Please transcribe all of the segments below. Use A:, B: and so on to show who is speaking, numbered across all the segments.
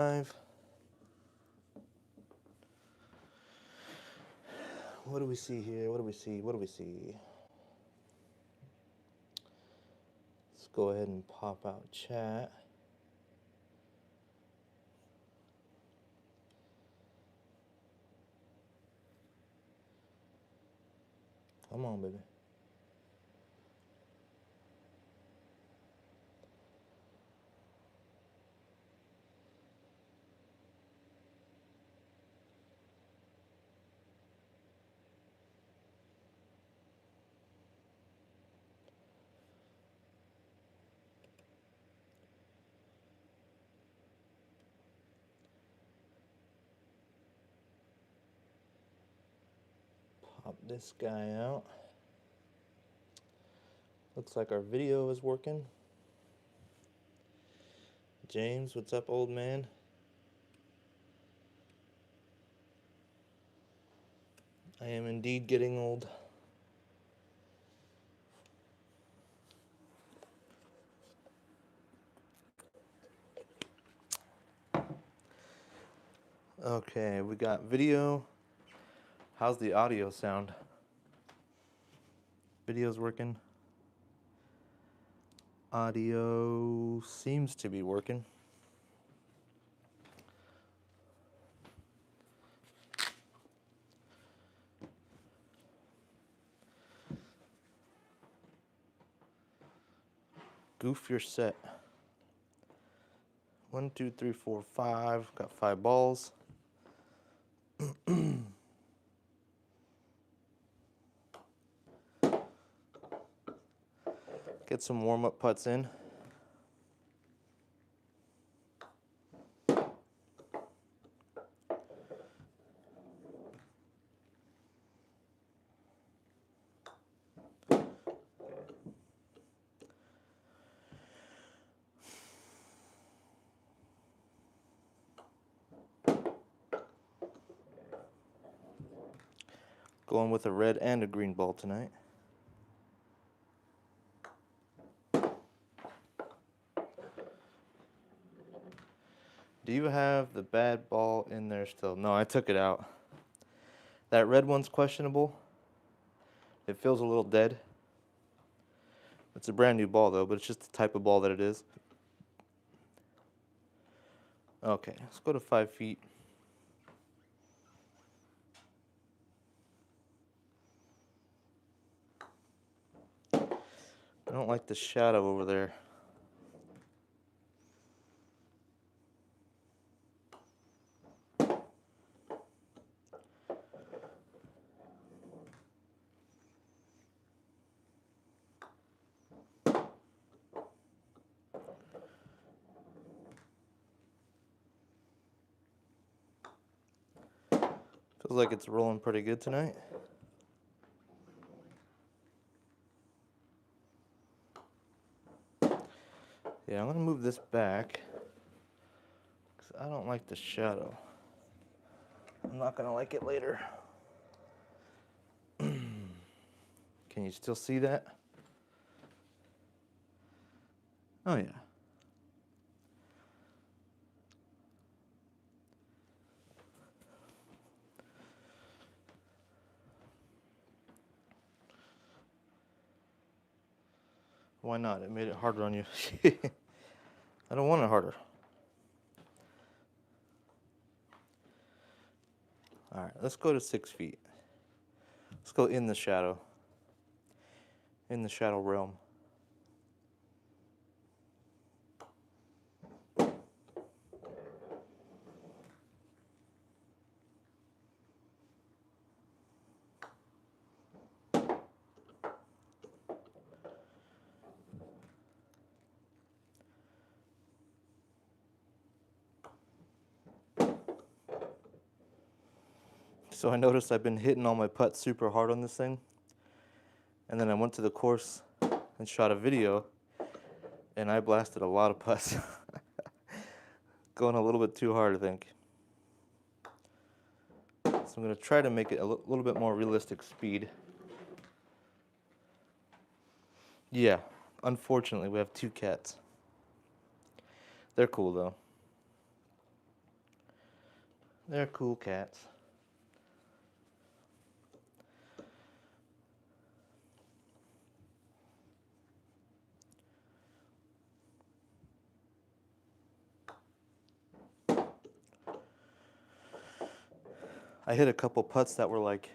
A: Live. What do we see here? What do we see? What do we see? Let's go ahead and pop out chat. Come on, baby. Pop this guy out. Looks like our video is working. James, what's up, old man? I am indeed getting old. Okay, we got video. How's the audio sound? Video's working. Audio seems to be working. Goof, you're set. 1, 2, 3, 4, 5. Got 5 balls. Get some warm-up putts in. Going with a red and a green ball tonight. Do you have the bad ball in there still? No, I took it out. That red one's questionable. It feels a little dead. It's a brand new ball though, but it's just the type of ball that it is. Okay, let's go to 5 feet. I don't like the shadow over there. Feels like it's rolling pretty good tonight. Yeah, I'm gonna move this back because I don't like the shadow. I'm not gonna like it later. Can you still see that? Oh yeah. Why not? It made it harder on you. I don't want it harder. Alright, let's go to 6 feet. Let's go in the shadow. In the shadow realm. So I noticed I've been hitting all my putts super hard on this thing. And then I went to the course and shot a video. And I blasted a lot of putts. Going a little bit too hard, I think. So I'm going to try to make it a little bit more realistic speed. Yeah, unfortunately we have 2 cats. They're cool though. They're cool cats. I hit a couple putts that were like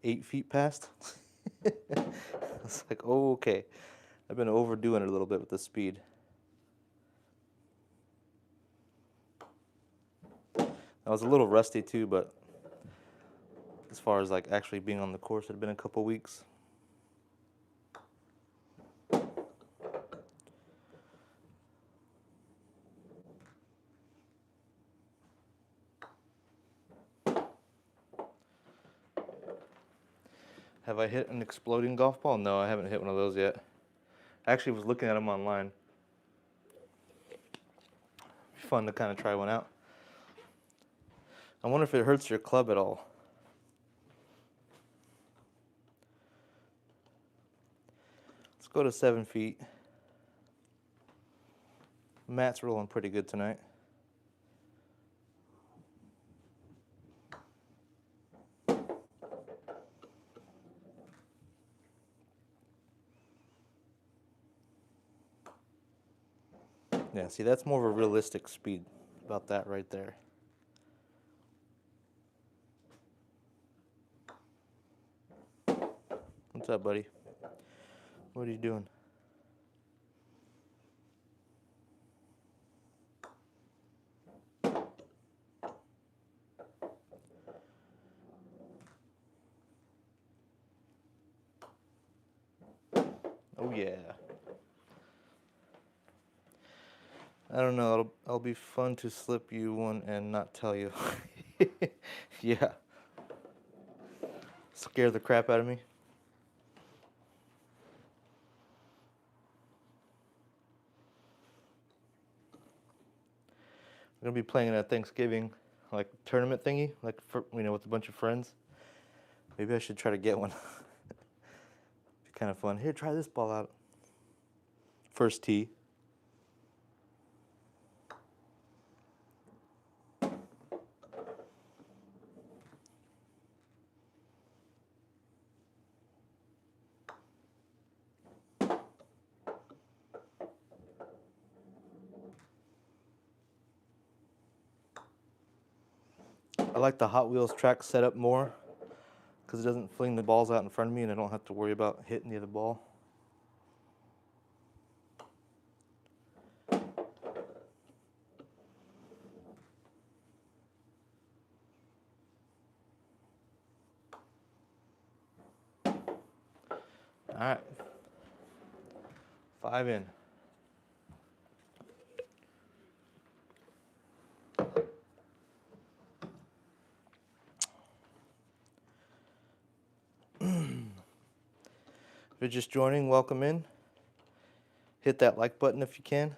A: 8 feet past. It's like, oh, okay. I've been overdoing it a little bit with the speed. I was a little rusty too, but as far as like actually being on the course, it had been a couple weeks. Have I hit an exploding golf ball? No, I haven't hit one of those yet. I actually was looking at them online. Fun to kind of try one out. I wonder if it hurts your club at all. Let's go to 7 feet. Matt's rolling pretty good tonight. Yeah, see, that's more of a realistic speed about that right there. What's up, buddy? What are you doing? Oh yeah. I don't know. It'll be fun to slip you one and not tell you. Yeah. Scare the crap out of me. I'm gonna be playing in a Thanksgiving like tournament thingy, like for, with a bunch of friends. Maybe I should try to get one. Be kind of fun. Here, try this ball out. First tee. I like the Hot Wheels track setup more because it doesn't fling the balls out in front of me and I don't have to worry about hitting the other ball. All right. 5 in. If you're just joining, welcome in. Hit that like button if you can.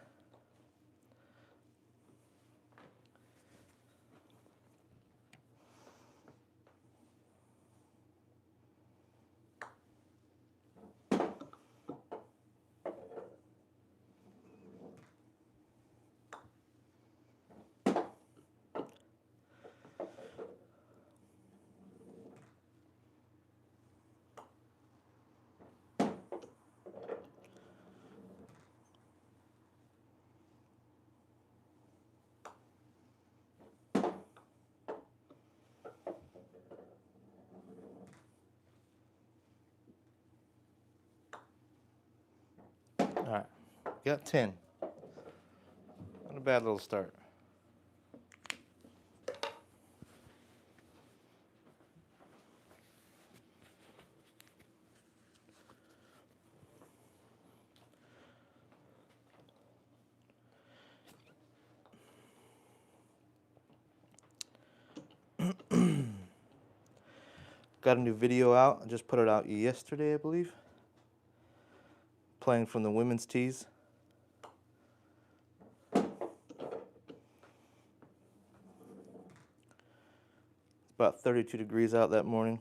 A: All right, got 10. Not a bad little start. Got a new video out. I just put it out yesterday, I believe. Playing from the women's tees. About 32 degrees out that morning.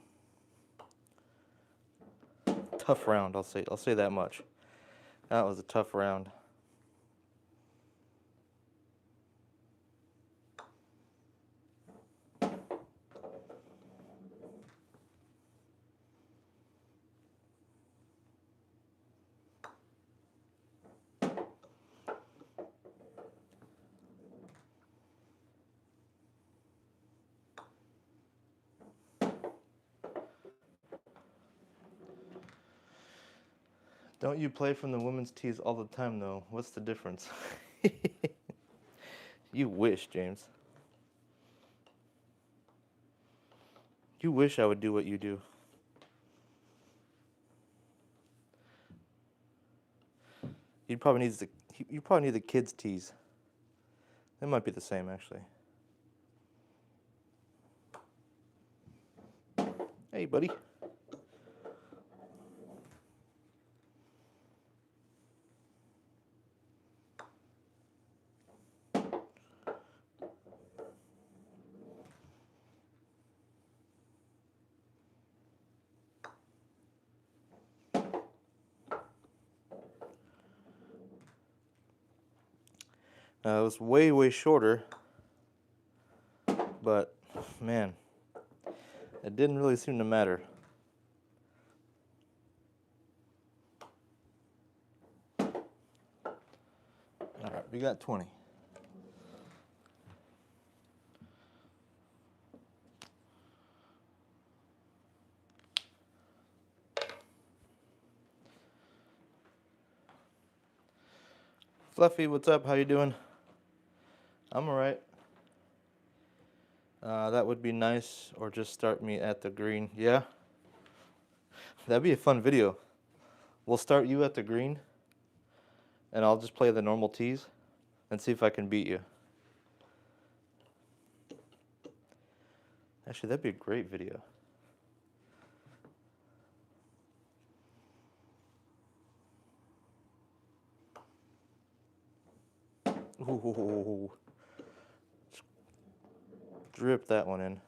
A: Tough round, I'll say that much. That was a tough round. Don't you play from the women's tees all the time, though? What's the difference? You wish, James. You wish I would do what you do. You probably need the kids' tees. They might be the same, actually. Hey, buddy. It was way, way shorter, but man, it didn't really seem to matter. All right, we got 20. Fluffy, what's up? How you doing? I'm alright. That would be nice, or just start me at the green. Yeah? That'd be a fun video. We'll start you at the green, and I'll just play the normal tees, and see if I can beat you. Actually, that'd be a great video. Ooh. Drip that one in.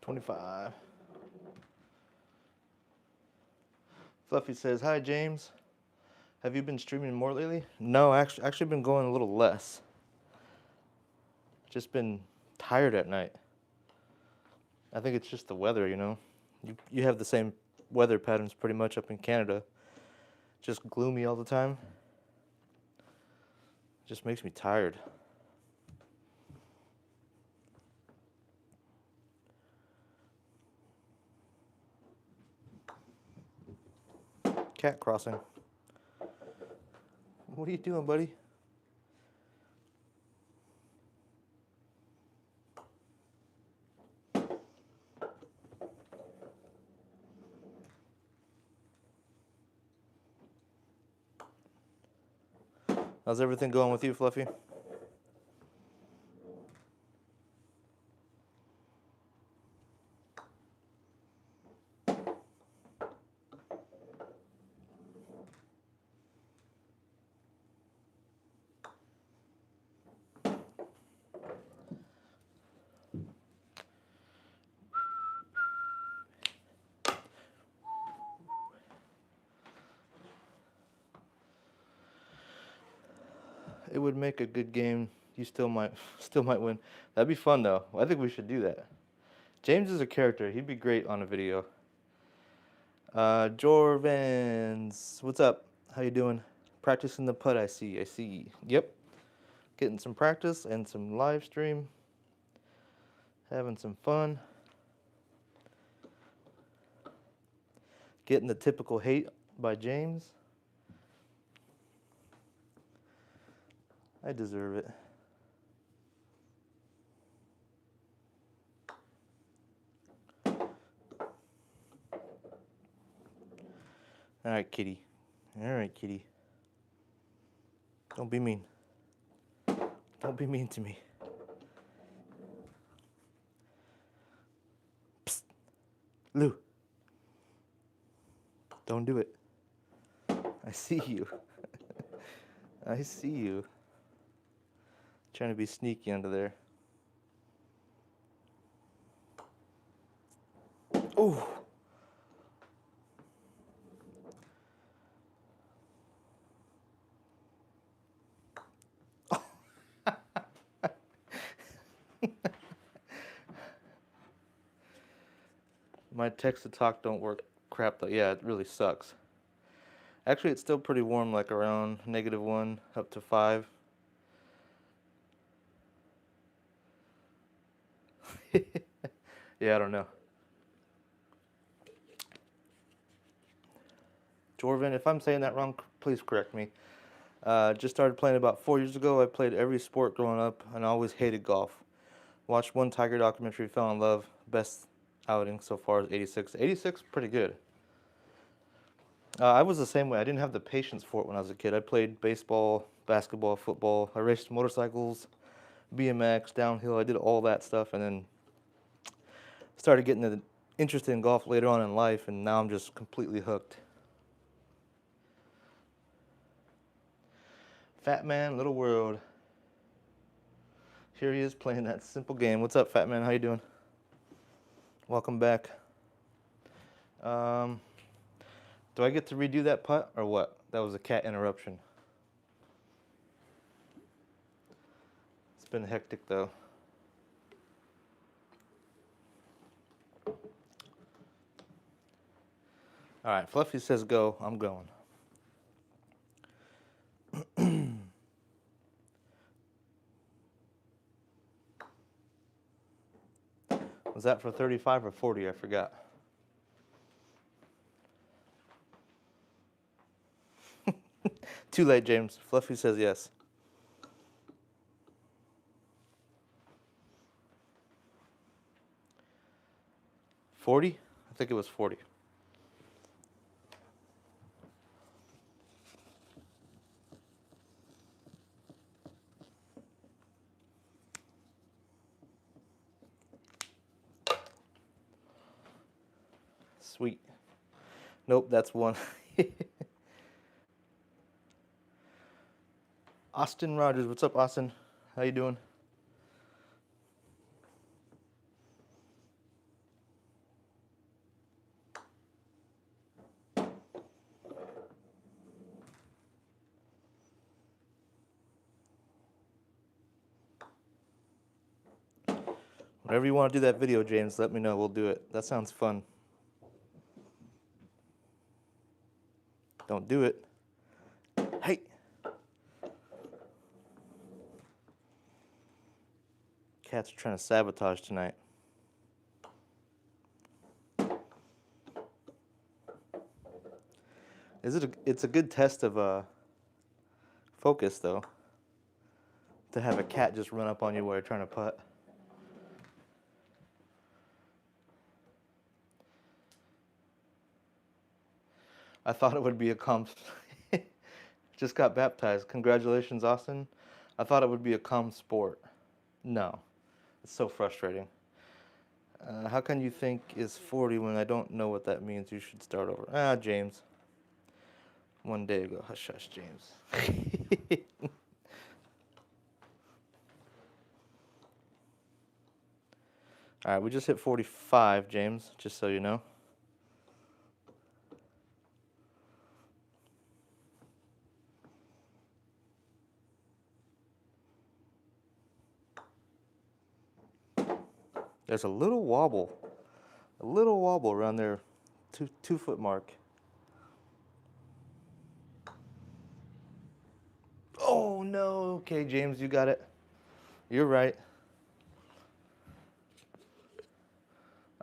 A: $25. Fluffy says, "Hi James. Have you been streaming more lately?" No, actually been going a little less. Just been tired at night. I think it's just the weather, you know. You have the same weather patterns pretty much up in Canada. Just gloomy all the time. Just makes me tired. Cat crossing. What are you doing, buddy? How's everything going with you, Fluffy? It would make a good game. You still might win. That'd be fun though. I think we should do that. James is a character. He'd be great on a video. Jorvans, what's up? How you doing? Practicing the putt, I see. Yep. Getting some practice and some live stream. Having some fun. Getting the typical hate by James. I deserve it. All right, kitty. All right, kitty. Don't be mean. Don't be mean to me. Psst. Lou. Don't do it. I see you. I see you. Trying to be sneaky under there. Ooh. My text to talk don't work crap though. Yeah, it really sucks. Actually, it's still pretty warm, like around -1 up to 5. Yeah, I don't know. Jorvin, if I'm saying that wrong, please correct me. Just started playing about 4 years ago. I played every sport growing up and I always hated golf. Watched one Tiger documentary, fell in love. Best outing so far is 86. 86, pretty good. I was the same way. I didn't have the patience for it when I was a kid. I played baseball, basketball, football. I raced motorcycles, BMX, downhill. I did all that stuff, and then started getting interested in golf later on in life, and now I'm just completely hooked. Fat Man, Little World. Here he is playing that simple game. What's up, Fat Man? How you doing? Welcome back. Do I get to redo that putt or what? That was a cat interruption. It's been hectic though. All right, Fluffy says go. I'm going. Was that for 35 or 40? I forgot. Too late, James. Fluffy says yes. 40? I think it was 40. Sweet. Nope, that's one. Austin Rogers. What's up, Austin? How you doing? Whenever you want to do that video, James, let me know. We'll do it. That sounds fun. Don't do it. Hey. Cats are trying to sabotage tonight. It's a good test of focus though. To have a cat just run up on you while you're trying to putt. I thought it would be a calm. Just got baptized. Congratulations, Austin. I thought it would be a calm sport. No. It's so frustrating. How can you think is 40 when I don't know what that means? You should start over. Ah, James. One day ago. Hush, hush, James. All right, we just hit 45, James, just so you know. There's a little wobble around their 2 foot mark. Oh no! Okay, James, you got it. You're right.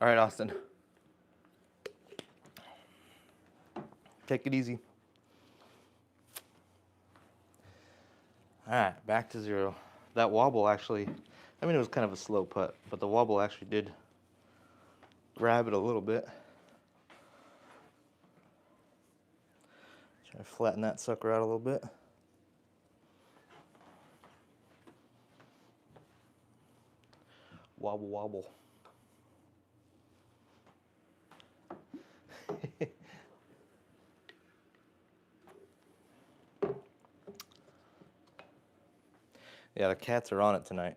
A: All right, Austin. Take it easy. All right, back to 0. That wobble actually, I mean, it was kind of a slow putt, but the wobble actually did grab it a little bit. Try to flatten that sucker out a little bit. Wobble, wobble. Yeah, the cats are on it tonight.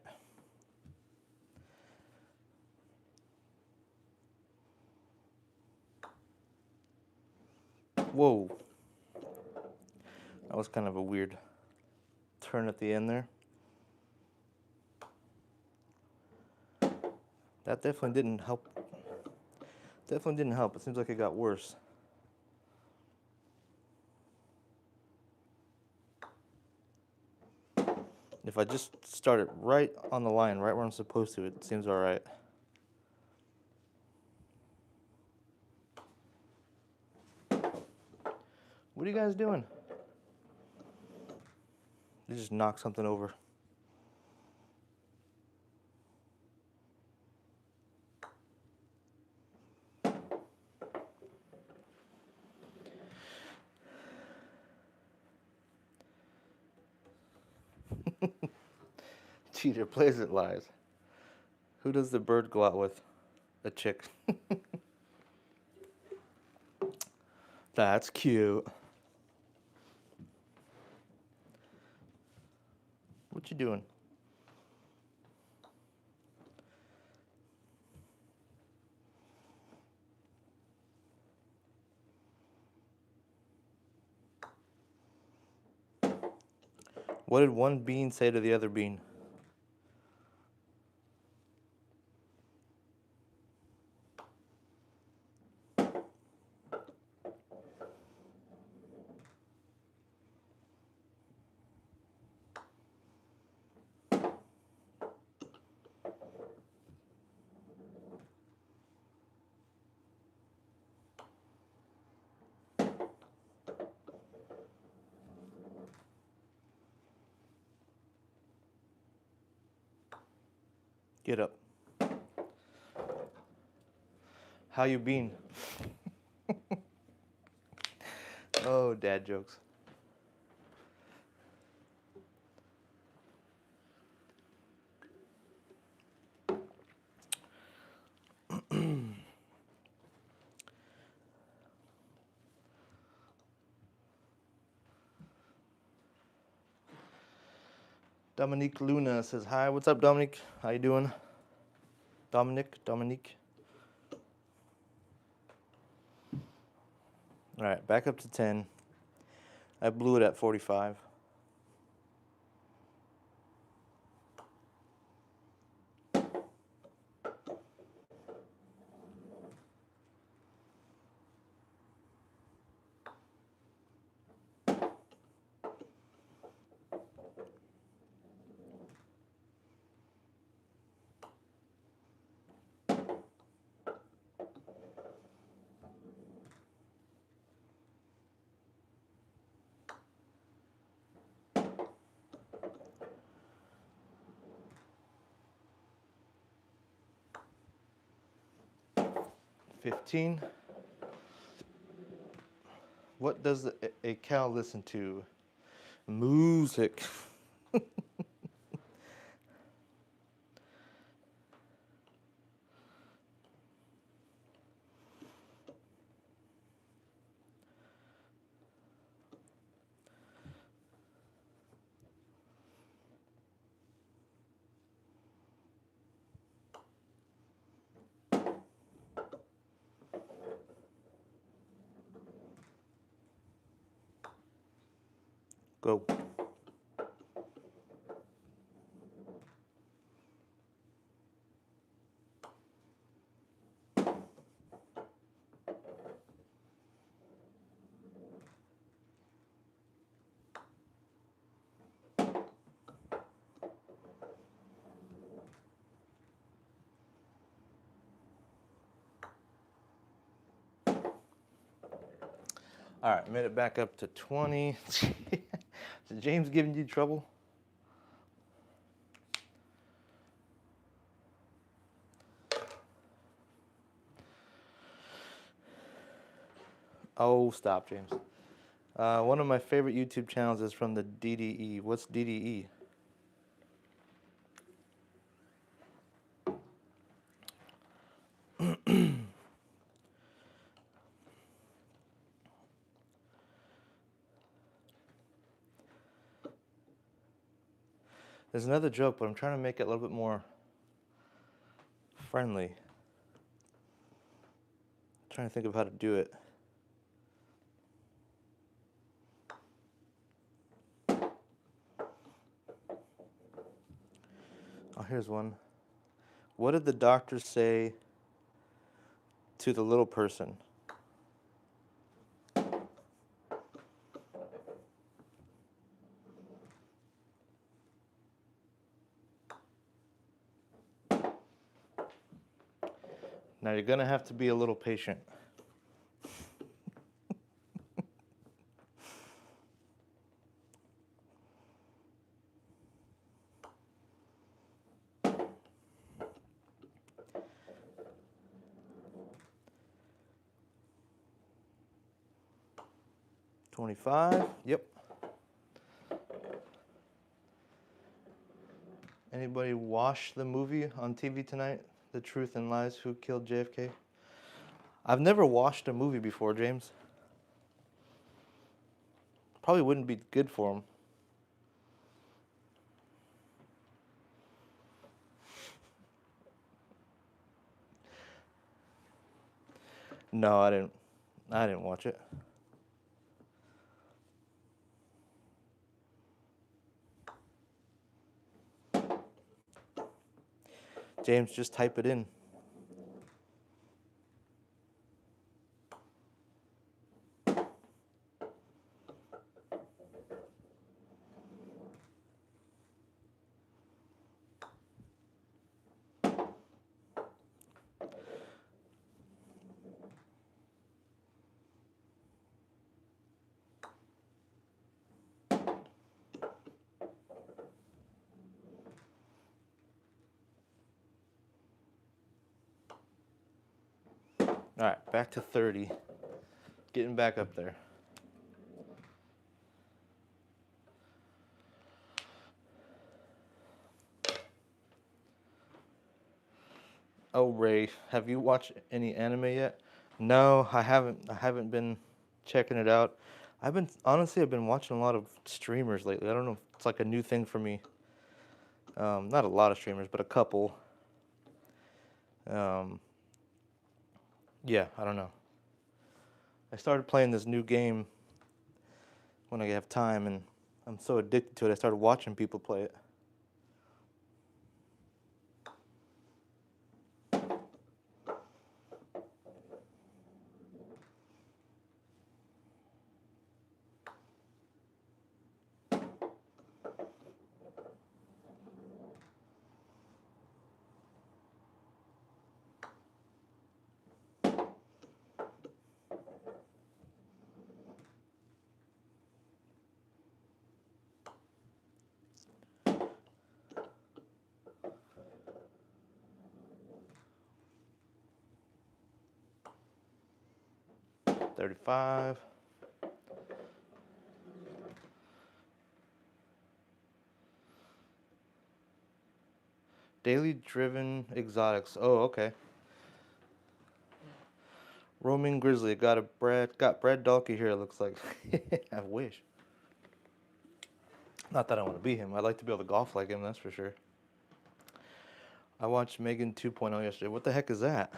A: Whoa. That was kind of a weird turn at the end there. That definitely didn't help. Definitely didn't help. It seems like it got worse. If I just start it right on the line, right where I'm supposed to, it seems all right. What are you guys doing? You just knocked something over. Cheater plays it lies. Who does the bird go out with? A chick. That's cute. What you doing? What did one bean say to the other bean? Get up. How you been? Oh, dad jokes. Dominique Luna says hi. What's up, Dominique? How you doing? Dominique. All right, back up to 10. I blew it at 45. $15. What does a cow listen to? Music. Go. All right, made it back up to 20. Is James giving you trouble? Oh, stop, James. One of my favorite YouTube channels is from the DDE. What's DDE? There's another joke, but I'm trying to make it a little bit more friendly. Trying to think of how to do it. Oh, here's one. What did the doctor say to the little person? Now you're gonna have to be a little patient. $25. Yep. Anybody watch the movie on TV tonight? The Truth and Lies, Who Killed JFK? I've never watched a movie before, James. Probably wouldn't be good for him. No, I didn't. I didn't watch it. James, just type it in. All right, back to 30. Getting back up there. Oh, Ray, have you watched any anime yet? No, I haven't. I haven't been checking it out. I've been watching a lot of streamers lately. I don't know if it's like a new thing for me. Not a lot of streamers, but a couple. Um, yeah, I don't know. I started playing this new game when I have time, and I'm so addicted to it. I started watching people play it. $35. Daily driven exotics. Oh, okay. Roaming grizzly. Got Brad Dalkey here. It looks like. I wish. Not that I want to be him. I'd like to be able to golf like him. That's for sure. I watched Megan 2.0 yesterday. What the heck is that?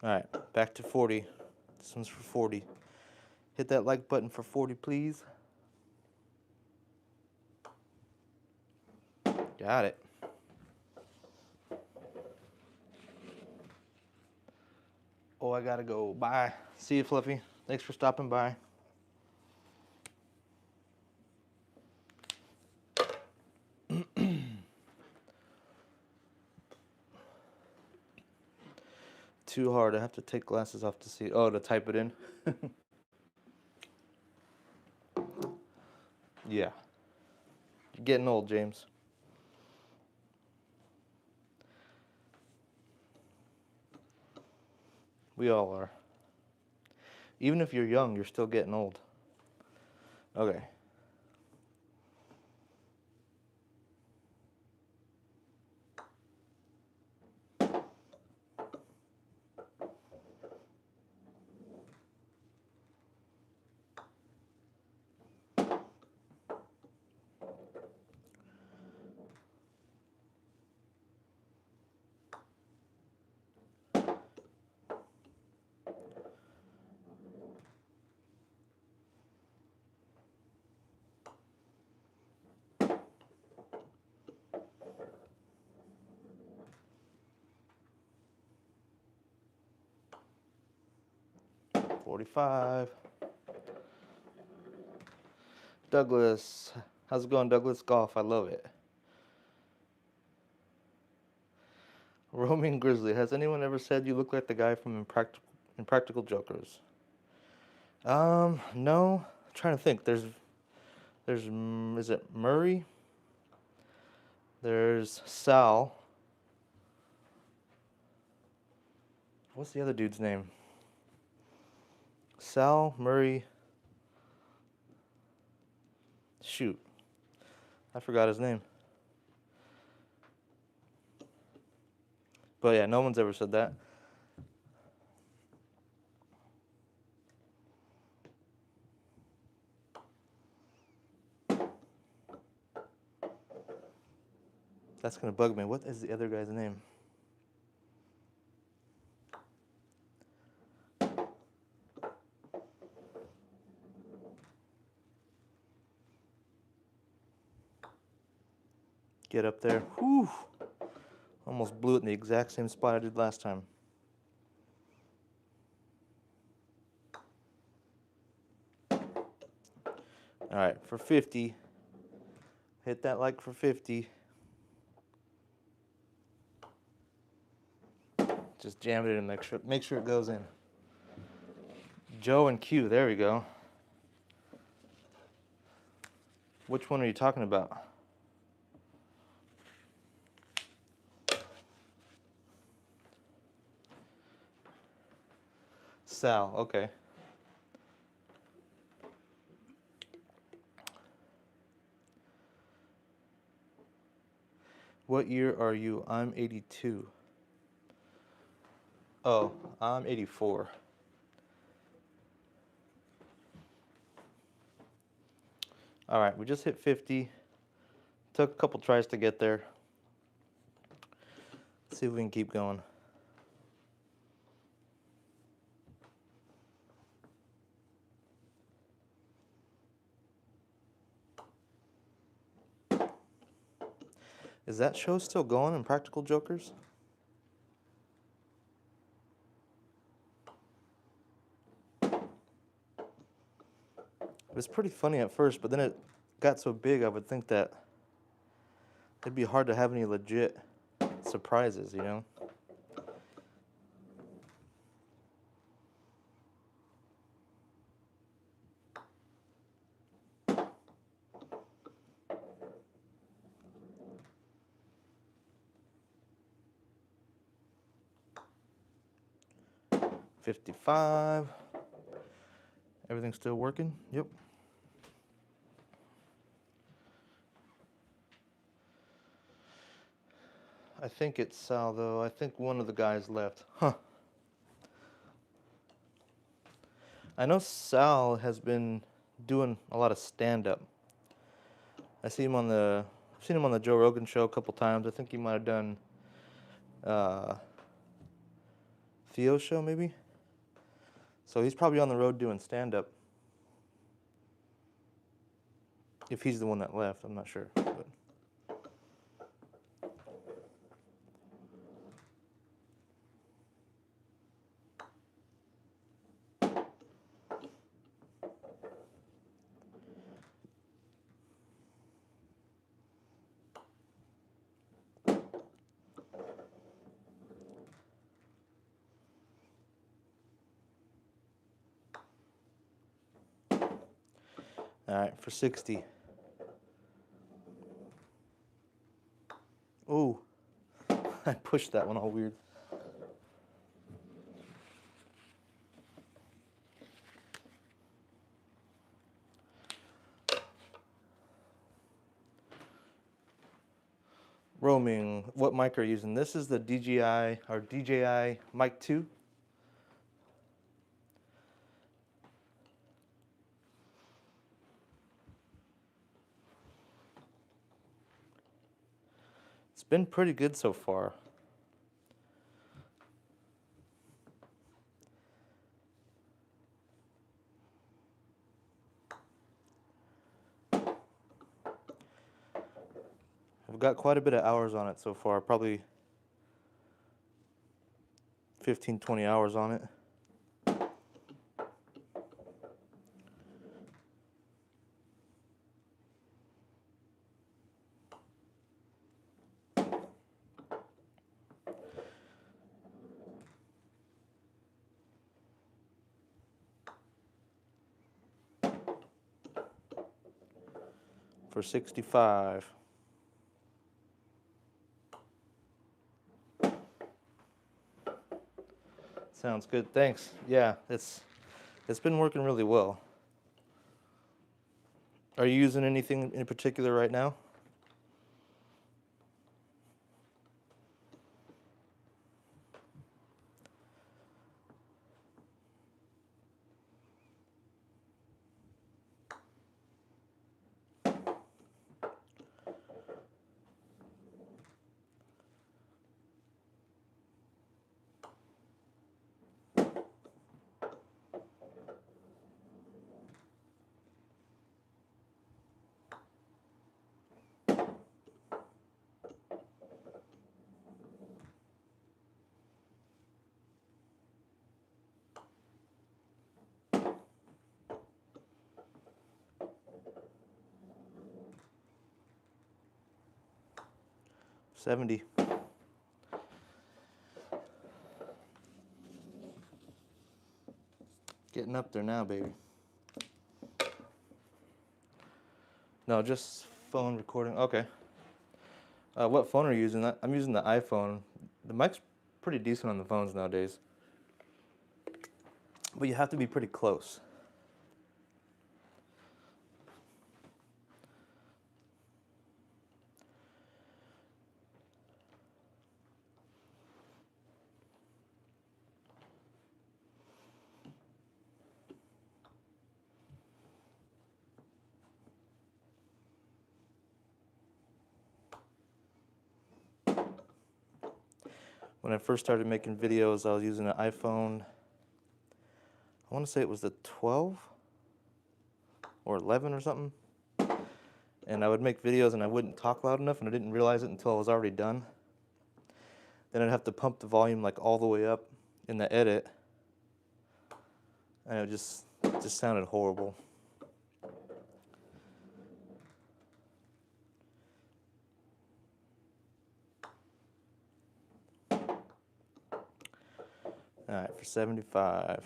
A: All right, back to 40. This one's for 40. Hit that like button for 40, please. Got it. Oh, I gotta go. Bye. See you, Fluffy. Thanks for stopping by. Too hard. I have to take glasses off to see. Oh, to type it in? Yeah. You're getting old, James. We all are. Even if you're young, you're still getting old. Okay. $45. Douglas. How's it going, Douglas? Golf. I love it. Roaming Grizzly. Has anyone ever said you look like the guy from Impractical Jokers? No. I'm trying to think. There's, is it Murray? There's Sal. What's the other dude's name? Sal, Murray. Shoot. I forgot his name. But yeah, no one's ever said that. That's gonna bug me. What is the other guy's name? Get up there. Whew. Almost blew it in the exact same spot I did last time. All right, for 50. Hit that like for 50. Just jam it in, make sure it goes in. Joe and Q, there we go. Which one are you talking about? Sal, okay. What year are you? I'm 82. Oh, I'm 84. All right, we just hit 50. Took a couple tries to get there. Let's see if we can keep going. Is that show still going, Impractical Jokers? It was pretty funny at first, but then it got so big I would think that it'd be hard to have any legit surprises, you know? $55. Everything's still working? Yep. I think it's Sal, though. I think one of the guys left. Huh. I know Sal has been doing a lot of stand-up. I've seen him on the Joe Rogan show a couple times. I think he might have done Theo's show, maybe. So he's probably on the road doing stand-up. If he's the one that left, I'm not sure. But. All right, for 60. Ooh, I pushed that one all weird. what mic are you using? This is the DJI or DJI Mic 2. It's been pretty good so far. I've got quite a bit of hours on it so far, probably 15, 20 hours on it. For 65. Sounds good. Thanks. Yeah, it's been working really well. Are you using anything in particular right now? $70. Getting up there now, baby. No, just phone recording. Okay. What phone are you using? I'm using the iPhone. The mic's pretty decent on the phones nowadays. But you have to be pretty close. When I first started making videos, I was using an iPhone. I want to say it was the 12 or 11 or something. And I would make videos and I wouldn't talk loud enough and I didn't realize it until I was already done. Then I'd have to pump the volume like all the way up in the edit. And it just sounded horrible. All right, for 75.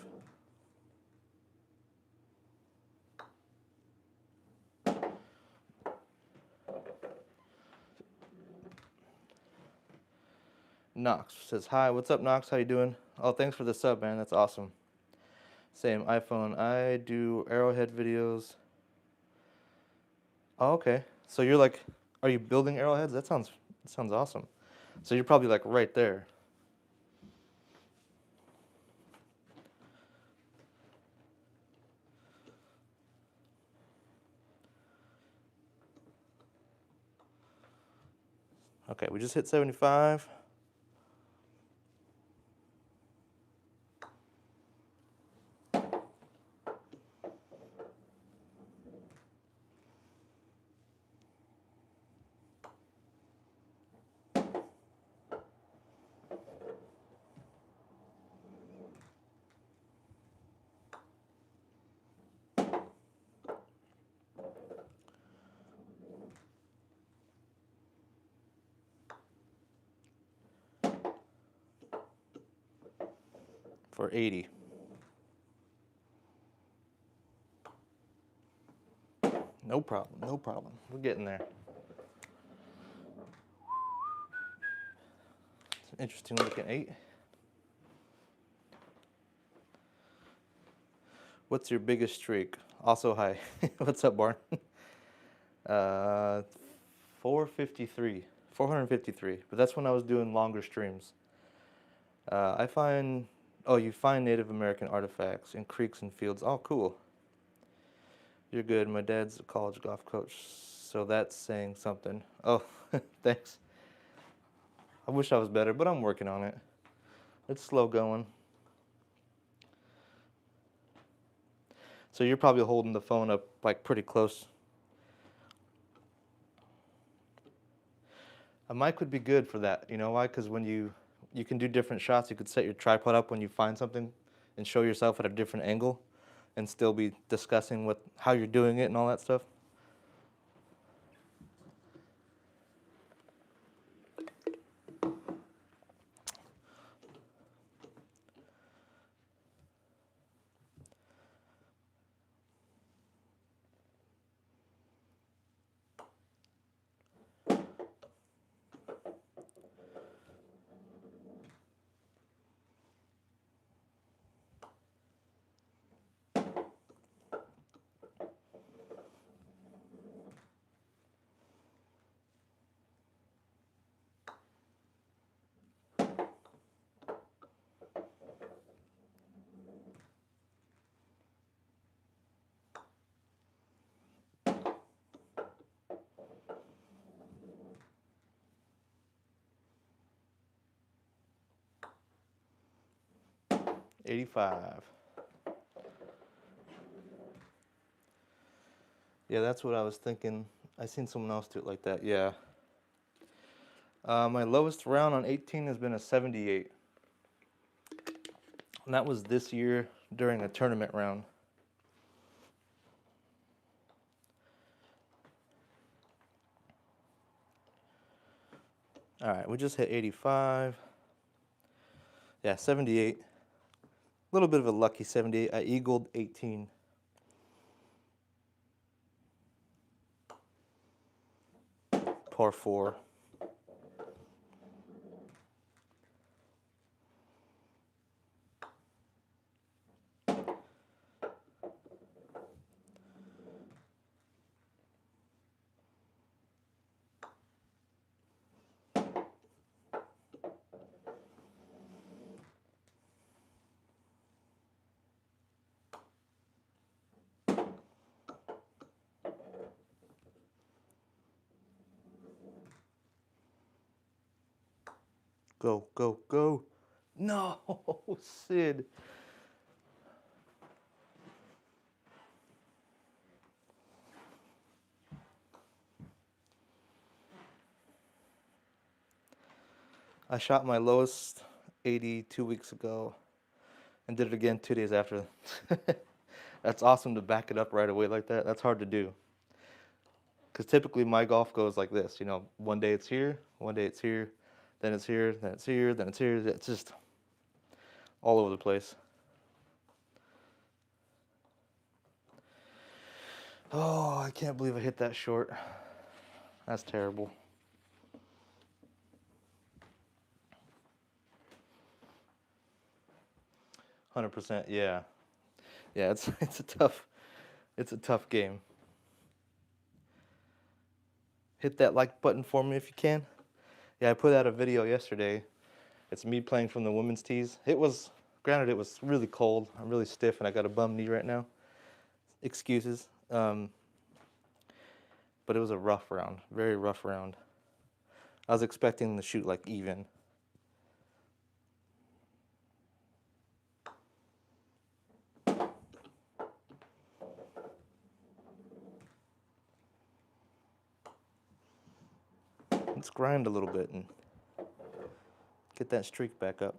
A: Knox says, hi, what's up, Knox? How you doing? Oh, thanks for the sub, man. That's awesome. Same iPhone. I do Arrowhead videos. Oh, okay. So you're like, are you building arrowheads? That sounds awesome. So you're probably like right there. Okay, we just hit 75. For 80. No problem, no problem. We're getting there. It's an interesting looking 8. What's your biggest streak? Also, hi. What's up, Barn? 453. 453, but that's when I was doing longer streams. I find, oh, you find Native American artifacts in creeks and fields. Oh, cool. You're good. My dad's a college golf coach, so that's saying something. Oh, thanks. I wish I was better, but I'm working on it. It's slow going. So you're probably holding the phone up like pretty close. A mic would be good for that. You know why? Because when you can do different shots, you could set your tripod up when you find something and show yourself at a different angle and still be discussing how you're doing it and all that stuff. '85. Yeah, that's what I was thinking. I seen someone else do it like that. Yeah. My lowest round on 18 has been a 78. And that was this year during a tournament round. All right, we just hit 85. Yeah, 78. A little bit of a lucky 78. I eagled 18. Par 4. Go, go, go. No, Sid. I shot my lowest 80 2 weeks ago and did it again 2 days after. That's awesome to back it up right away like that. That's hard to do. Because typically my golf goes like this, you know, one day it's here, one day it's here, then it's here, then it's here, then it's here. It's just all over the place. Oh, I can't believe I hit that short. That's terrible. %, yeah. Yeah, it's a tough game. Hit that like button for me if you can. Yeah, I put out a video yesterday. It's me playing from the women's tees. Granted, it was really cold. I'm really stiff and I got a bum knee right now. Excuses. But it was a rough round, very rough round. I was expecting to shoot like even. Let's grind a little bit and get that streak back up.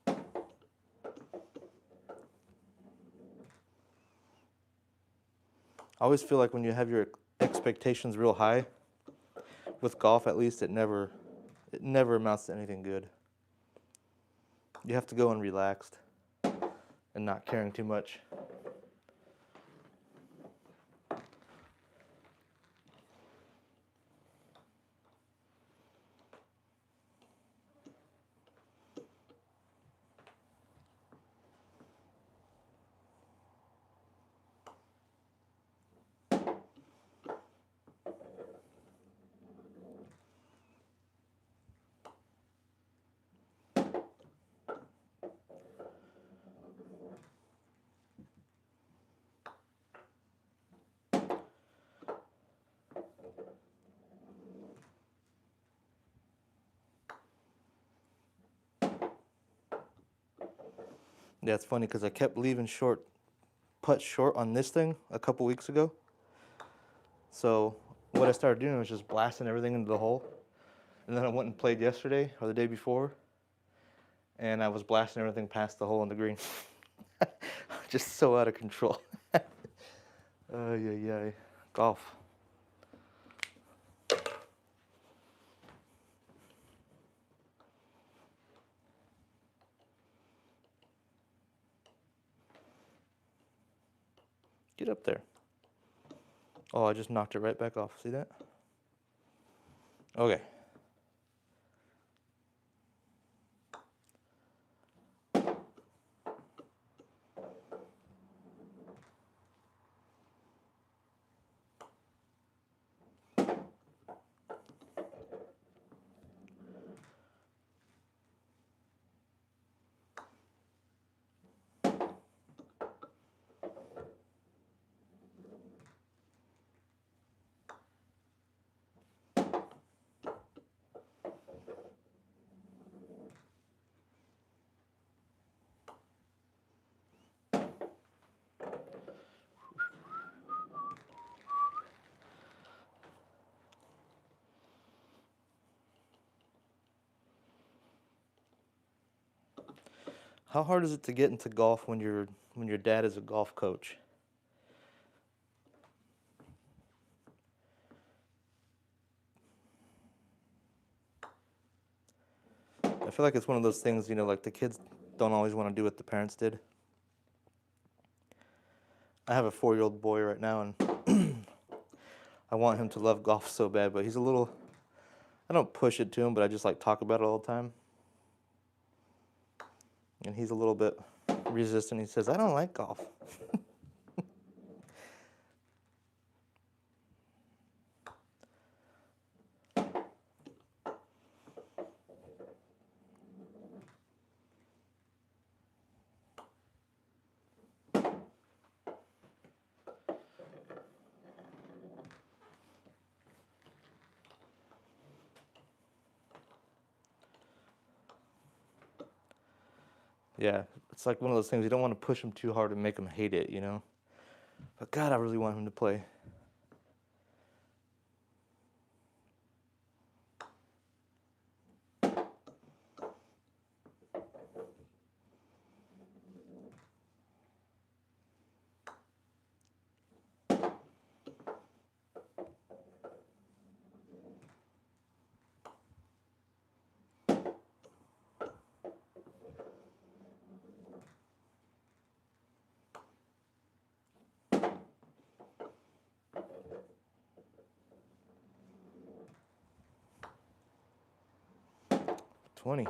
A: I always feel like when you have your expectations real high, with golf at least, it never amounts to anything good. You have to go in relaxed and not caring too much. Yeah, it's funny because I kept leaving putt short on this thing a couple weeks ago. So what I started doing was just blasting everything into the hole. And then I went and played yesterday or the day before, and I was blasting everything past the hole in the green. Just so out of control. Yeah. Golf. Get up there. Oh, I just knocked it right back off. See that? Okay. How hard is it to get into golf when your dad is a golf coach? I feel like it's one of those things, like the kids don't always want to do what the parents did. I have a 4-year-old boy right now, and I want him to love golf so bad, but he's a little, I don't push it to him, but I just like talk about it all the time. And he's a little bit resistant. He says, I don't like golf. 'Yeah, it's like one of those things you don't want to push him too hard and make him hate it. But God, I really want him to play. '20.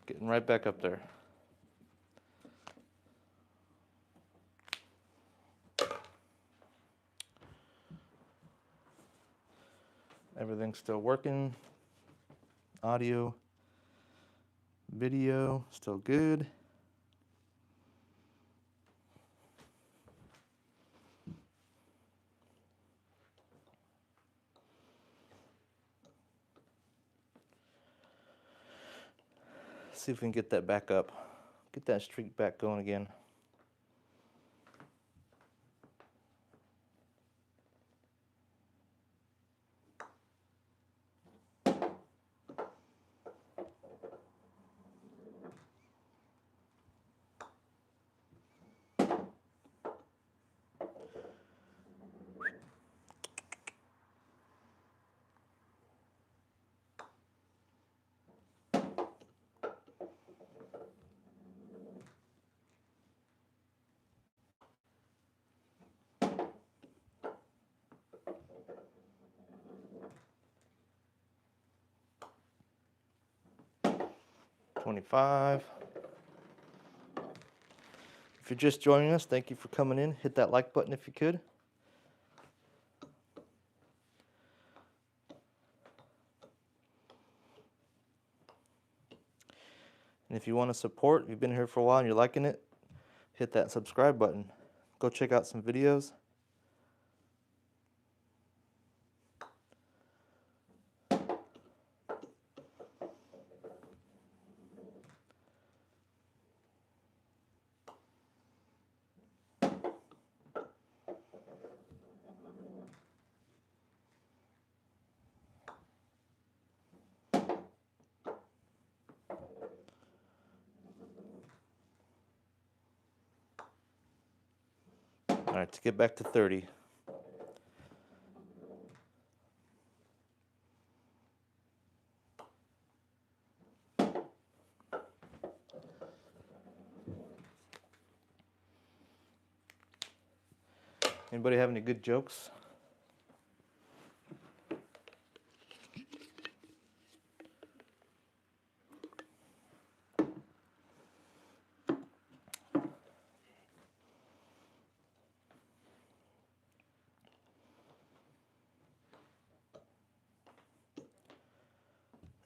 A: Getting right back up there. Everything's still working. Audio, video, still good. See if we can get that back up. Get that streak back going again. '25. If you're just joining us, thank you for coming in. Hit that like button if you could. And if you want to support, if you've been here for a while and you're liking it, hit that subscribe button. Go check out some videos. right, to get back to 30. Anybody have any good jokes?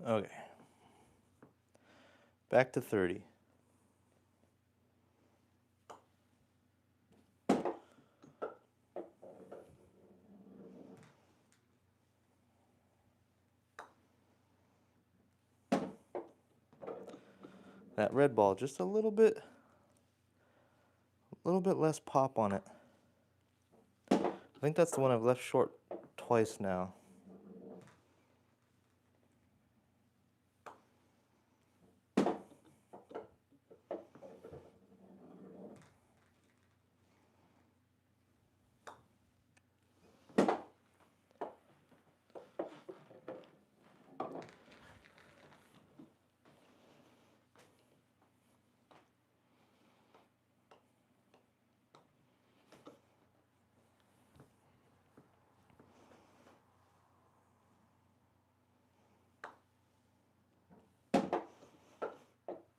A: Okay. Back to 30. That red ball, just a little bit less pop on it. I think that's the one I've left short twice now.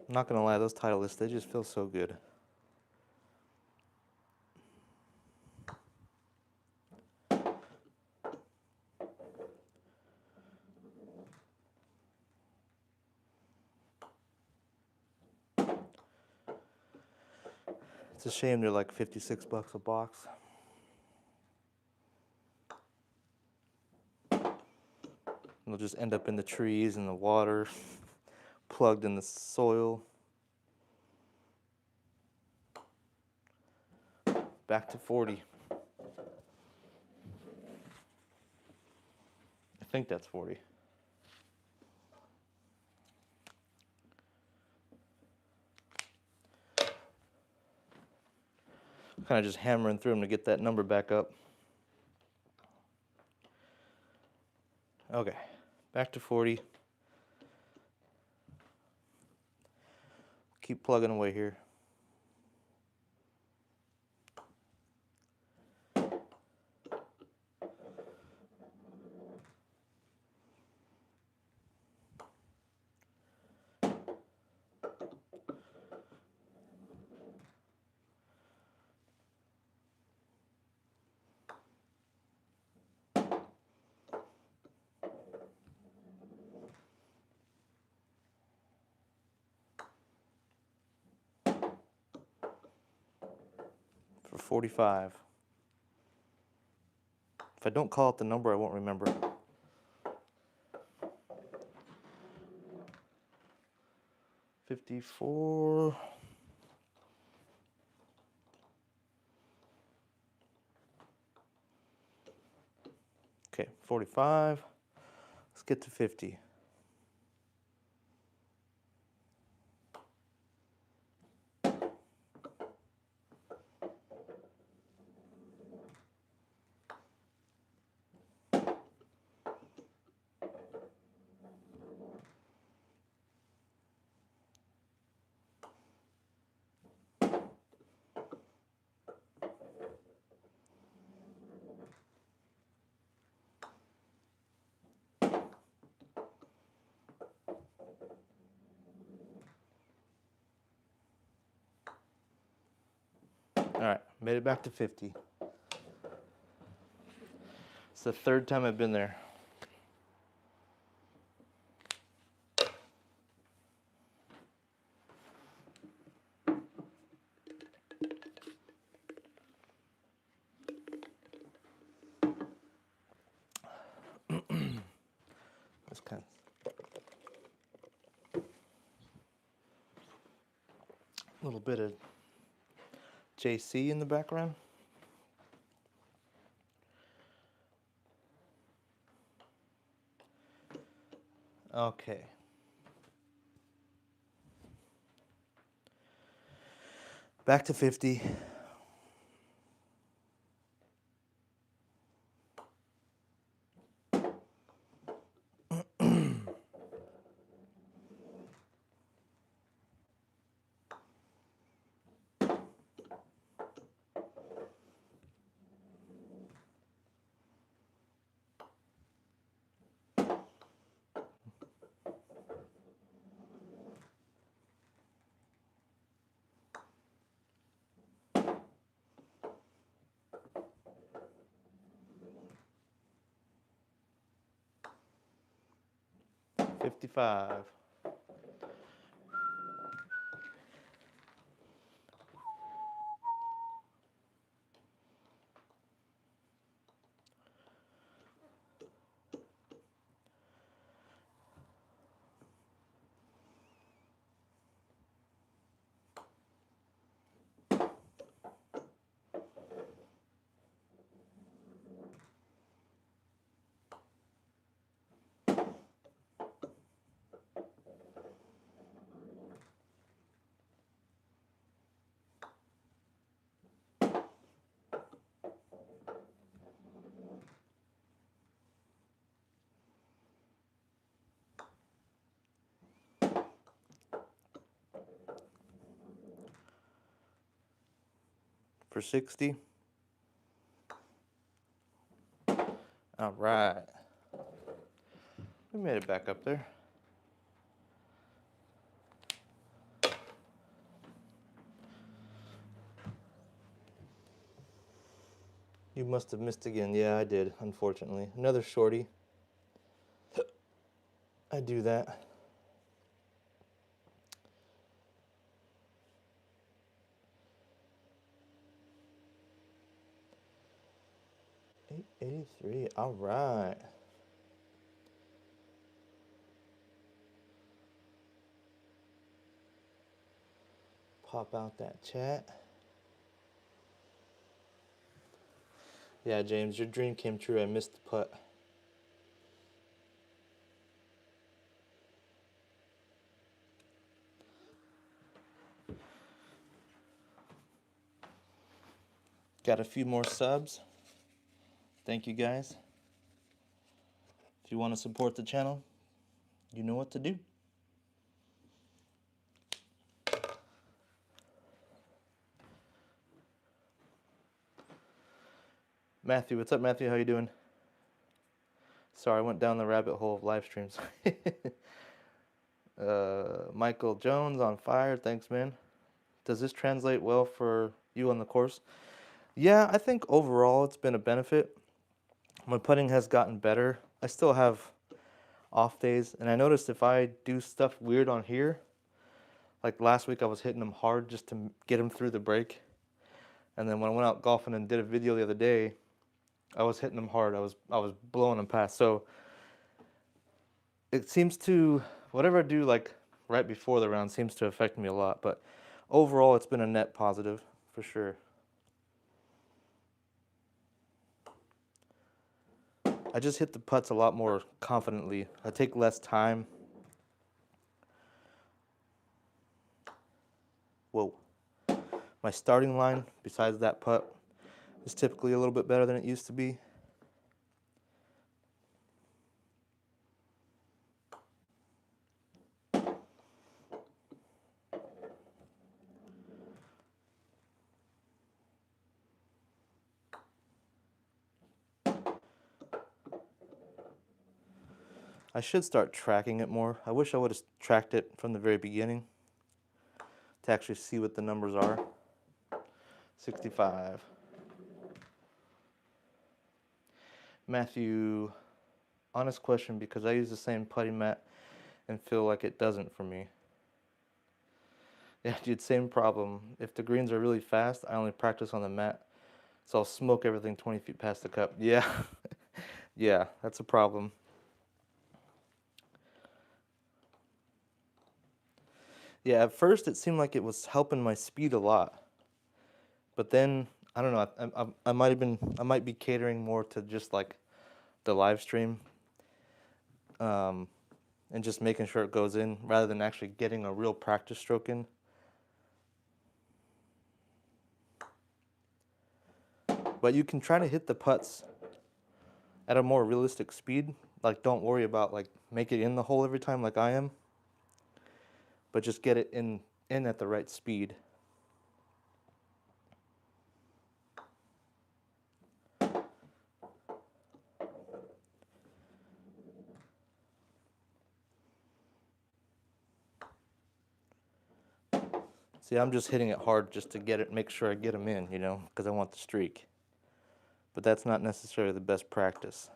A: I'm not gonna lie, those Titleists, they just feel so good. It's a shame they're like 56 bucks a box. They'll just end up in the trees, in the water, plugged in the soil. Back to 40. I think that's 40. Kind of just hammering through them to get that number back up. Okay, back to 40. Keep plugging away here. For 45. If I don't call it the number, I won't remember. $54. Okay, 45. Let's get to 50. All right, made it back to 50. It's the third time I've been there. This kind of little bit of JC in the background. Okay. Back to 50. 55. For 60. All right. We made it back up there. You must have missed again. Yeah, I did, unfortunately. Another shorty. I do that. $8.83. All right. Pop out that chat. Yeah, James, your dream came true. I missed the putt. Got a few more subs. Thank you guys. If you want to support the channel, you know what to do. Matthew, what's up, Matthew? How you doing? Sorry, I went down the rabbit hole of live streams. Michael Jones on fire. Thanks, man. Does this translate well for you on the course? Yeah, I think overall it's been a benefit. My putting has gotten better. I still have off days, and I noticed if I do stuff weird on here, like last week I was hitting them hard just to get them through the break. And then when I went out golfing and did a video the other day, I was hitting them hard. I was blowing them past. So it seems to, whatever I do like right before the round seems to affect me a lot. But overall, it's been a net positive for sure. I just hit the putts a lot more confidently. I take less time. Whoa. My starting line, besides that putt, is typically a little bit better than it used to be. I should start tracking it more. I wish I would have tracked it from the very beginning to actually see what the numbers are. 65. Matthew, honest question, because I use the same putting mat and feel like it doesn't for me. Yeah, dude, same problem. If the greens are really fast, I only practice on the mat, so I'll smoke everything 20 feet past the cup. Yeah, yeah, that's a problem. Yeah, at first it seemed like it was helping my speed a lot, but then I don't know. I might be catering more to just like the live stream, and just making sure it goes in rather than actually getting a real practice stroke in. But you can try to hit the putts at a more realistic speed. Like, don't worry about like make it in the hole every time like I am, but just get it in at the right speed. See, I'm just hitting it hard just to get it, make sure I get them in, you know, because I want the streak. But that's not necessarily the best practice.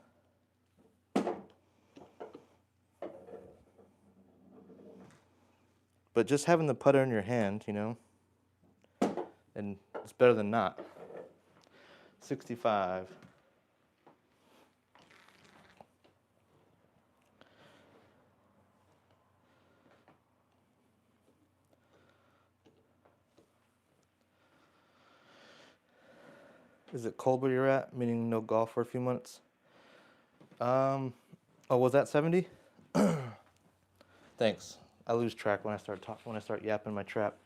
A: But just having the putter in your hand, and it's better than not. 65. Is it cold where you're at? Meaning no golf for a few months? Oh, was that 70? Thanks. I lose track when I start yapping my trap.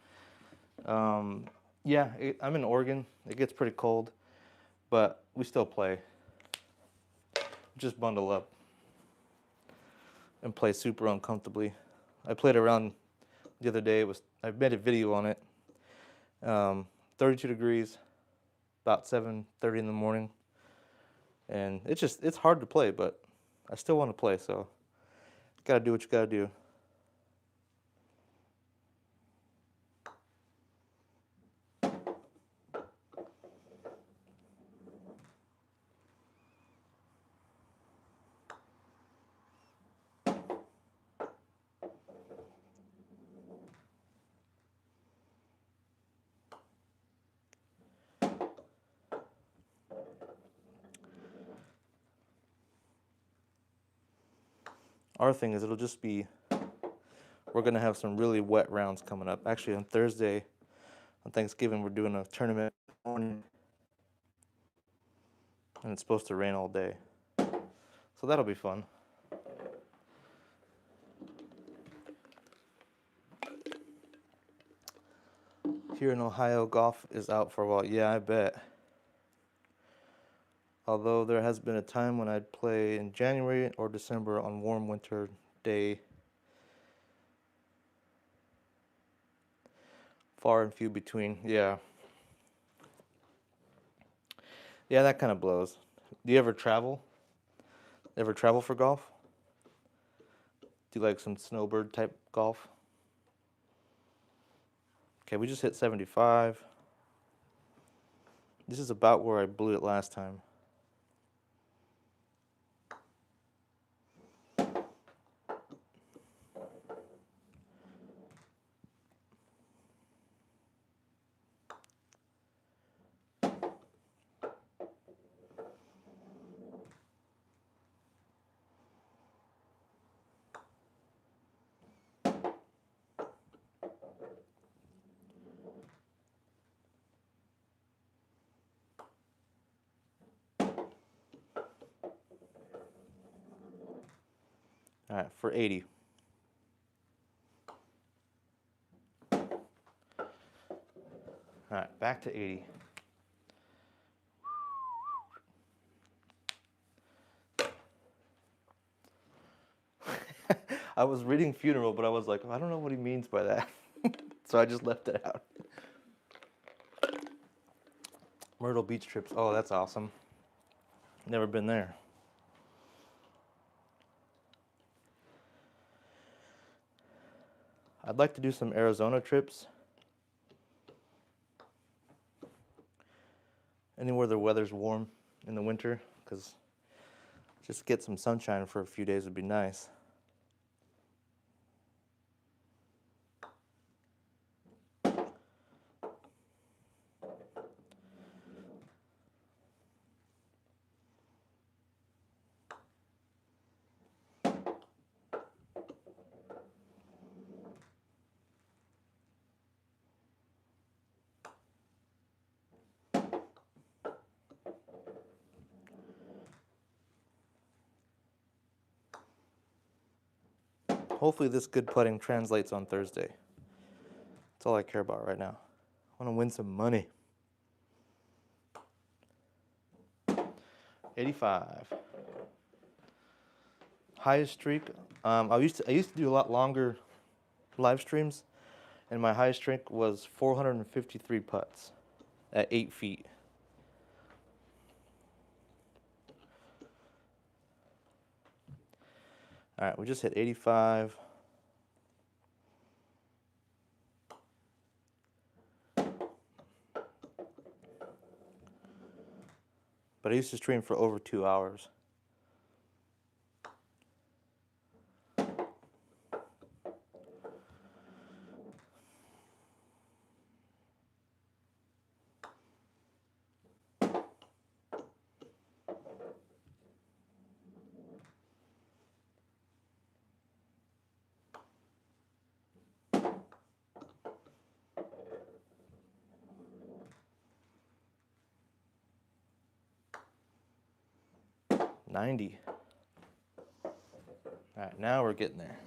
A: Yeah, I'm in Oregon. It gets pretty cold, but we still play. Just bundle up and play super uncomfortably. I played around the other day. I made a video on it. 32 degrees, about 7:30 in the morning, and it's hard to play, but I still want to play. So, gotta do what you gotta do. Our thing is we're going to have some really wet rounds coming up. Actually, on Thursday, on Thanksgiving, we're doing a tournament morning, and it's supposed to rain all day. So that'll be fun. Here in Ohio, golf is out for a while. Yeah, I bet. Although there has been a time when I'd play in January or December on warm winter day. Far and few between, yeah. Yeah, that kind of blows. Do you ever travel? Ever travel for golf? Do you like some snowbird type golf? Okay, we just hit 75. This is about where I blew it last time. All right, for 80. All right, back to 80. I was reading funeral, but I was like, I don't know what he means by that. So I just left it out. Myrtle Beach trips. Oh, that's awesome. Never been there. I'd like to do some Arizona trips. Anywhere the weather's warm in the winter, because just get some sunshine for a few days would be nice. Hopefully this good putting translates on Thursday. That's all I care about right now. I want to win some money. 85. Highest streak. I used to do a lot longer live streams, and my highest streak was 453 putts at 8 feet. All right, we just hit 85. But I used to stream for over 2 hours. 90. All right, now we're getting there.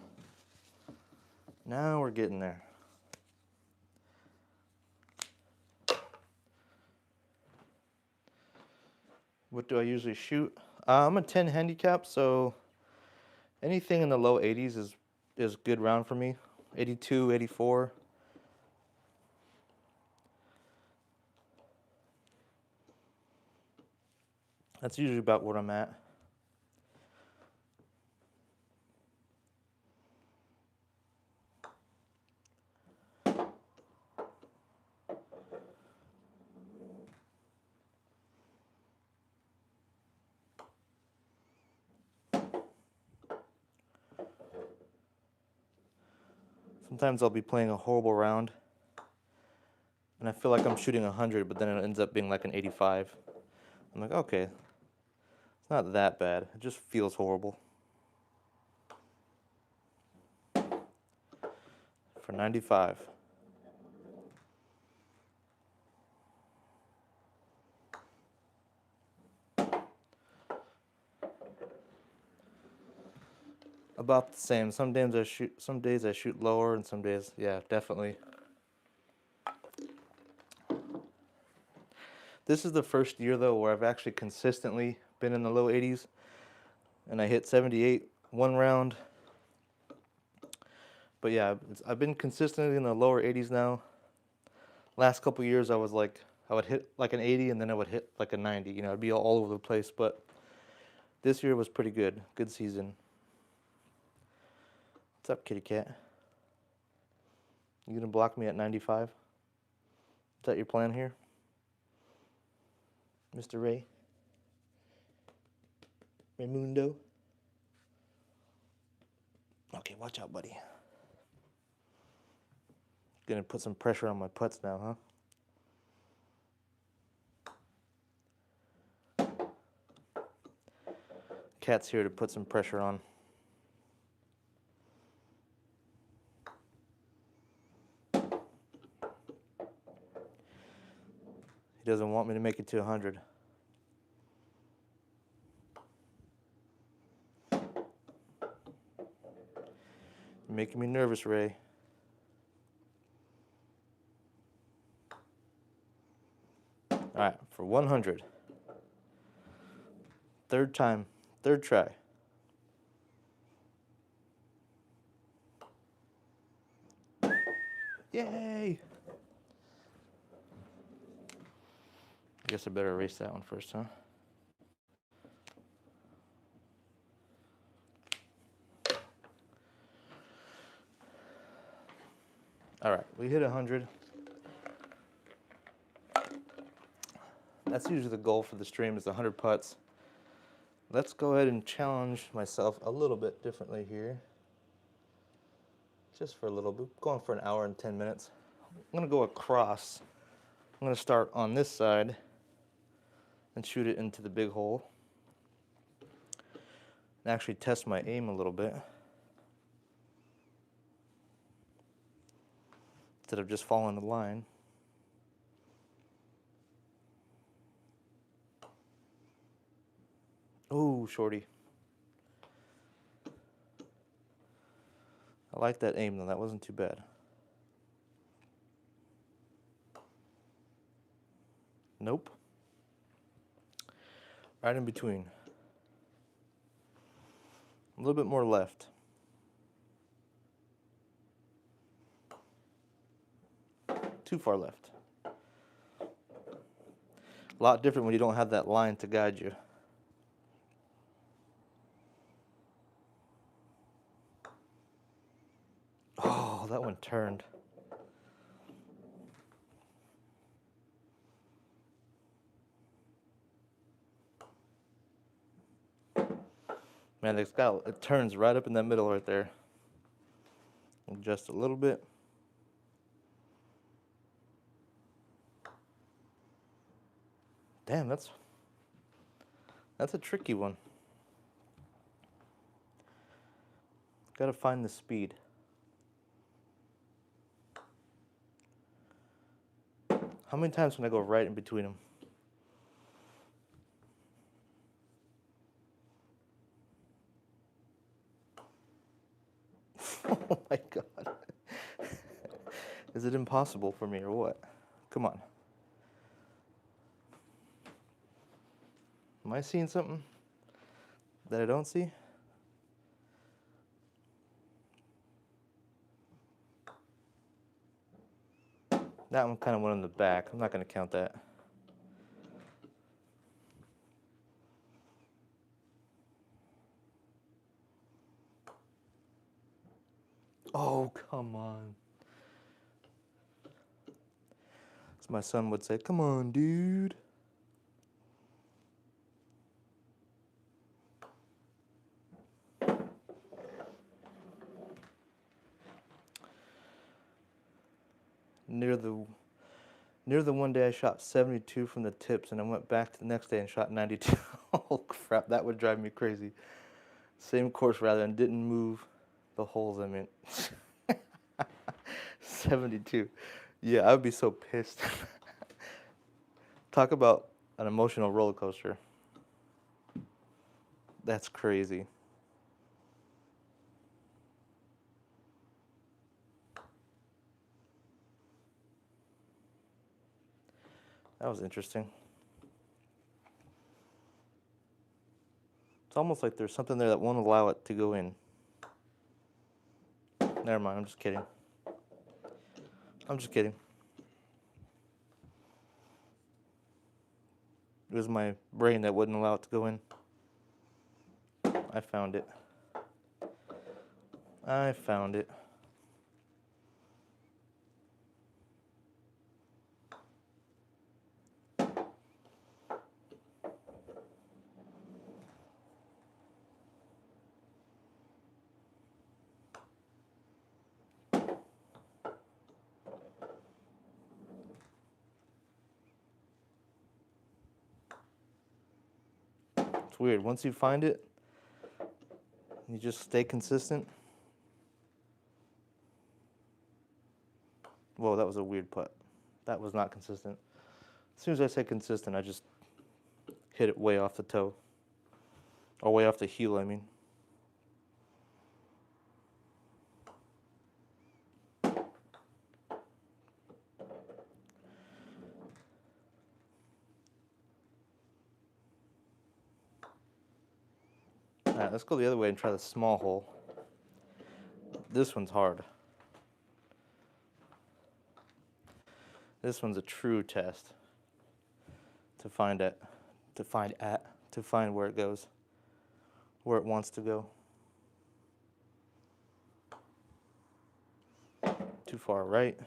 A: Now we're getting there. What do I usually shoot? I'm a 10 handicap, so anything in the low 80s is good round for me. 82, 84. That's usually about what I'm at. Sometimes I'll be playing a horrible round, and I feel like I'm shooting 100, but then it ends up being like an 85. I'm like, okay, it's not that bad. It just feels horrible. For 95. About the same. Some days I shoot lower, and some days, yeah, definitely. This is the first year though where I've actually consistently been in the low 80s, and I hit 78 one round. But yeah, I've been consistently in the lower 80s now. Last couple years I was like, I would hit like an 80 and then I would hit like a 90. You know, it'd be all over the place. But this year was pretty good. Good season. What's up, kitty cat? You gonna block me at 95? Is that your plan here, Mr. Ray? Raymundo? Okay, watch out, buddy. Gonna put some pressure on my putts now, huh? Cat's here to put some pressure on. He doesn't want me to make it to 100. You're making me nervous, Ray. All right, for 100. Third time, third try. Yay! I guess I better erase that one first, huh? All right, we hit 100. That's usually the goal for the stream, is 100 putts. Let's go ahead and challenge myself a little bit differently here. Just for a little bit, going for an hour and 10 minutes. I'm gonna go across. I'm gonna start on this side and shoot it into the big hole. And actually test my aim a little bit, instead of just following the line. Oh, shorty. I like that aim though, that wasn't too bad. Nope. Right in between. A little bit more left. Too far left. A lot different when you don't have that line to guide you. Oh, that one turned. Man, it turns right up in that middle right there. Just a little bit. Damn, that's a tricky one. Gotta find the speed. How many times can I go right in between them? Oh my God. Is it impossible for me or what? Come on. Am I seeing something that I don't see? That one kind of went in the back. I'm not going to count that. Oh, come on. As my son would say, come on, dude. Near the one day I shot 72 from the tips, and I went back the next day and shot 92. Oh crap, that would drive me crazy. Same course rather, and didn't move the holes I'm in. 72. Yeah, I would be so pissed. Talk about an emotional roller coaster. That's crazy. That was interesting. It's almost like there's something there that won't allow it to go in. Never mind, I'm just kidding. I'm just kidding. It was my brain that wouldn't allow it to go in. I found it. I found it. It's weird. Once you find it, you just stay consistent. Whoa, that was a weird putt. That was not consistent. As soon as I say consistent, I just hit it way off the toe. Or way off the heel, I mean. Alright, let's go the other way and try the small hole. This one's hard. This one's a true test to find where it goes, where it wants to go. Too far right.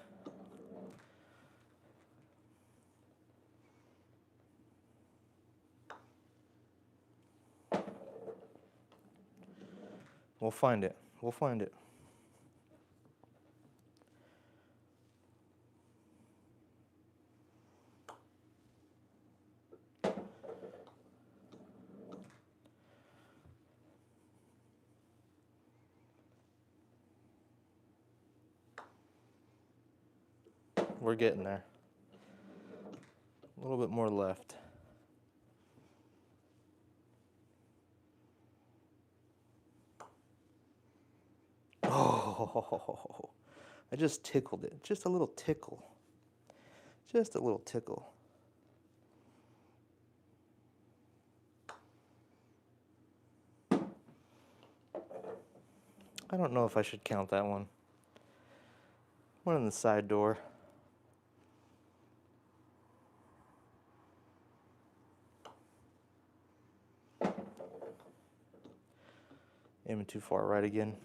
A: We'll find it. We'll find it. We're getting there. A little bit more left. Oh, I just tickled it. Just a little tickle. Just a little tickle. I don't know if I should count that one. One in the side door. Aiming too far right again.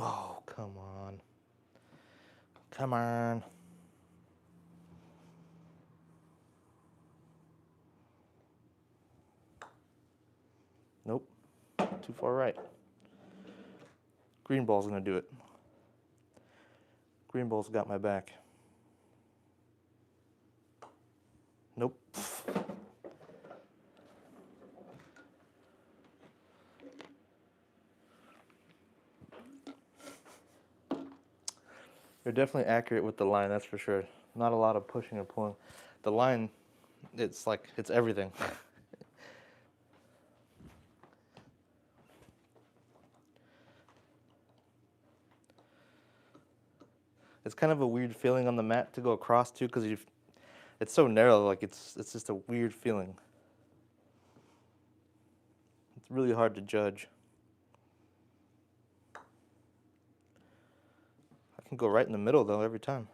A: Oh, come on. Come on. Nope. Too far right. Green ball's gonna do it. Green ball's got my back. Nope. They're definitely accurate with the line, that's for sure. Not a lot of pushing or pulling. The line It's like, it's everything. It's kind of a weird feeling on the mat to go across too, because it's so narrow, like it's just a weird feeling. It's really hard to judge. I can go right in the middle though every time.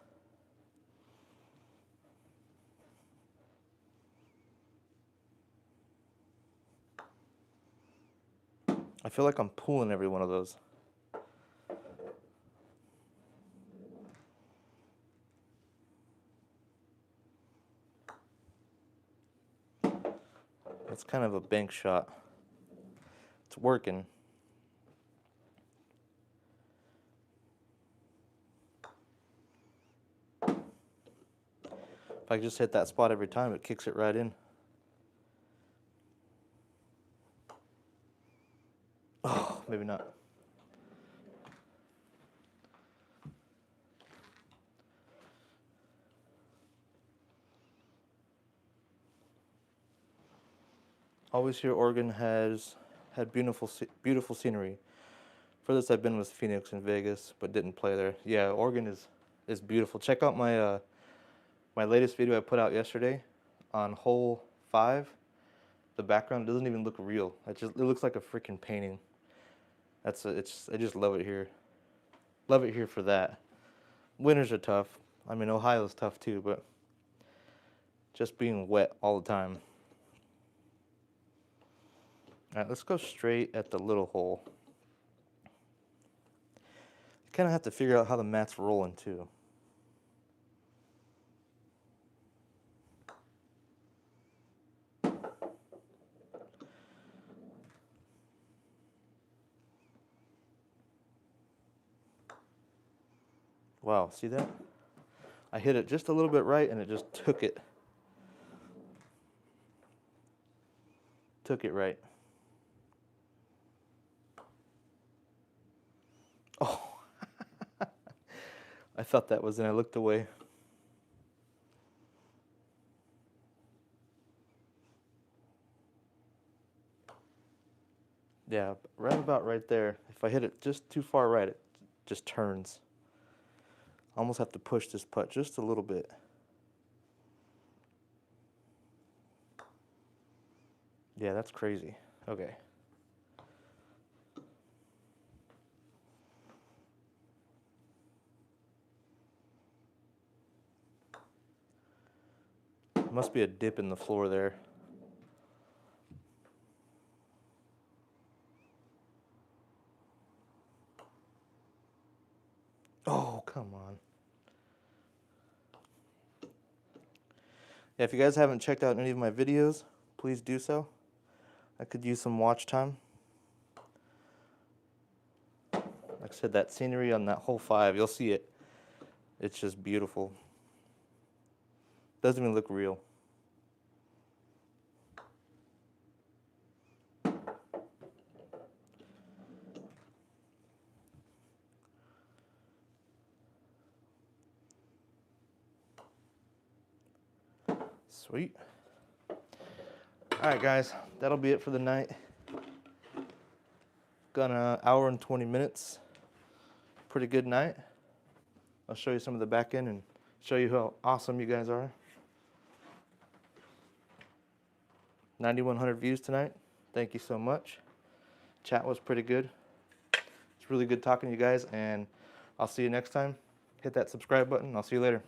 A: I feel like I'm pulling every one of those. It's kind of a bank shot. It's working. If I just hit that spot every time, it kicks it right in. Oh, maybe not. Always Here, Oregon has had beautiful scenery. Furthest I've been was Phoenix and Vegas, but didn't play there. Yeah, Oregon is beautiful. Check out my my latest video I put out yesterday on hole 5. The background doesn't even look real. It looks like a freaking painting. I just love it here. Love it here for that. Winters are tough. I mean, Ohio's tough too, but just being wet all the time. All right, let's go straight at the little hole. You kind of have to figure out how the mat's rolling too. Wow, see that? I hit it just a little bit right and it just took it. Took it right. Oh. I thought that was, and I looked away. Yeah, right about right there. If I hit it just too far right, it just turns. I almost have to push this putt just a little bit. Yeah, that's crazy. Okay. Must be a dip in the floor there. Oh, come on. Yeah, if you guys haven't checked out any of my videos, please do so. I could use some watch time. Like I said, that scenery on that hole 5, you'll see it. It's just beautiful. Doesn't even look real. Sweet. Alright guys, that'll be it for the night. Got an hour and 20 minutes. Pretty good night. I'll show you some of the back end and show you how awesome you guys are. 9,100 views tonight. Thank you so much. Chat was pretty good. It's really good talking to you guys, and I'll see you next time. Hit that subscribe button. I'll see you later.